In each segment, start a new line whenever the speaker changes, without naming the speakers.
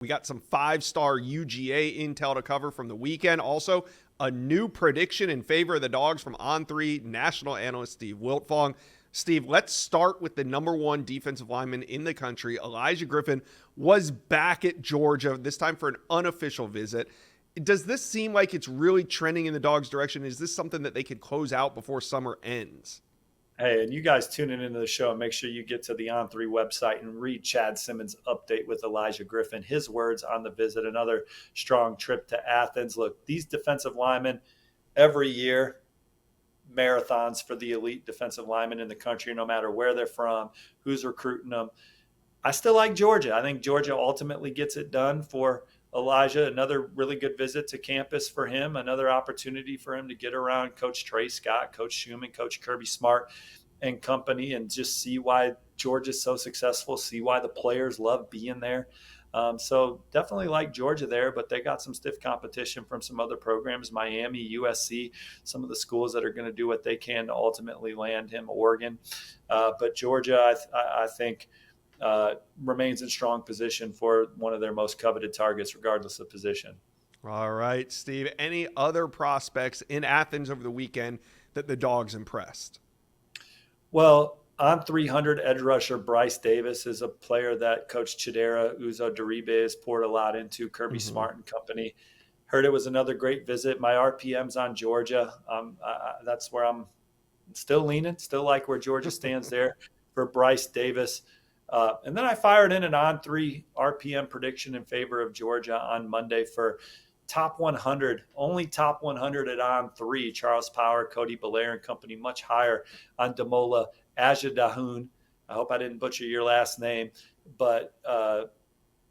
We got some 5-star UGA intel to cover from the weekend. Also, a new prediction in favor of the Dogs from On3 national analyst Steve Wiltfong. Steve, let's start with the number one defensive lineman in the country. Elijah Griffin was back at Georgia, this time for an unofficial visit. Does this seem like it's really trending in the Dogs' direction? Is this something that they could close out before summer ends?
Hey, and you guys tuning into the show, make sure you get to the On3 website and read Chad Simmons' update with Elijah Griffin, his words on the visit, another strong trip to Athens. Look, these defensive linemen every year, marathons for the elite defensive linemen in the country, no matter where they're from, who's recruiting them. I still like Georgia. I think Georgia ultimately gets it done for Elijah. Another really good visit to campus for him, another opportunity for him to get around Coach Trey Scott, Coach Schumann, Coach Kirby Smart and company, and just see why Georgia's so successful, see why the players love being there. So definitely like Georgia there, but they got some stiff competition from some other programs, Miami, USC, some of the schools that are going to do what they can to ultimately land him, Oregon. But Georgia, I think, remains in strong position for one of their most coveted targets, regardless of position.
All right, Steve. Any other prospects in Athens over the weekend that the Dogs impressed?
Well, on 300 edge rusher Bryce Davis is a player that Coach Chidera Uzo Daribe has poured a lot into, Kirby Smart and company. Heard it was another great visit. My RPM's on Georgia. That's where I'm still leaning, still like where Georgia stands there for Bryce Davis. And then I fired in an on-3 RPM prediction in favor of Georgia on Monday for top 100, only top 100 at on-3. Charles Power, Cody Belair and company, much higher on Damola Ajadahun. I hope I didn't butcher your last name, but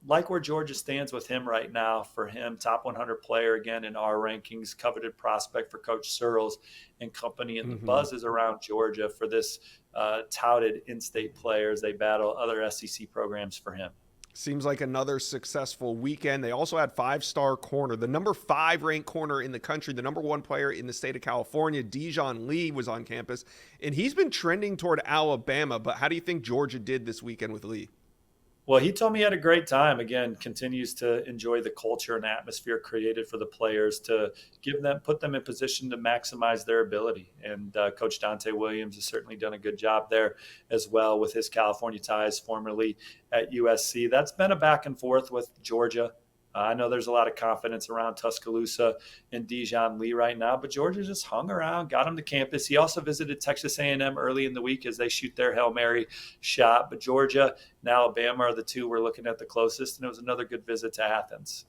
like where Georgia stands with him right now, for him, top 100 player again in our rankings, coveted prospect for Coach Searles and company. And the buzz is around Georgia for this touted in-state player as they battle other SEC programs for him.
Seems like another successful weekend. They also had 5-star corner, the number 5 ranked corner in the country, the number 1 player in the state of California, Dijon Lee, was on campus, and he's been trending toward Alabama. But how do you think Georgia did this weekend with Lee?
Well, he told me he had a great time. Again, continues to enjoy the culture and atmosphere created for the players to put them in position to maximize their ability. And Coach Dante Williams has certainly done a good job there as well with his California ties, formerly at USC. That's been a back and forth with Georgia. I know there's a lot of confidence around Tuscaloosa and Dijon Lee right now, but Georgia just hung around, got him to campus. He also visited Texas A&M early in the week as they shoot their Hail Mary shot. But Georgia and Alabama are the two we're looking at the closest, and it was another good visit to Athens.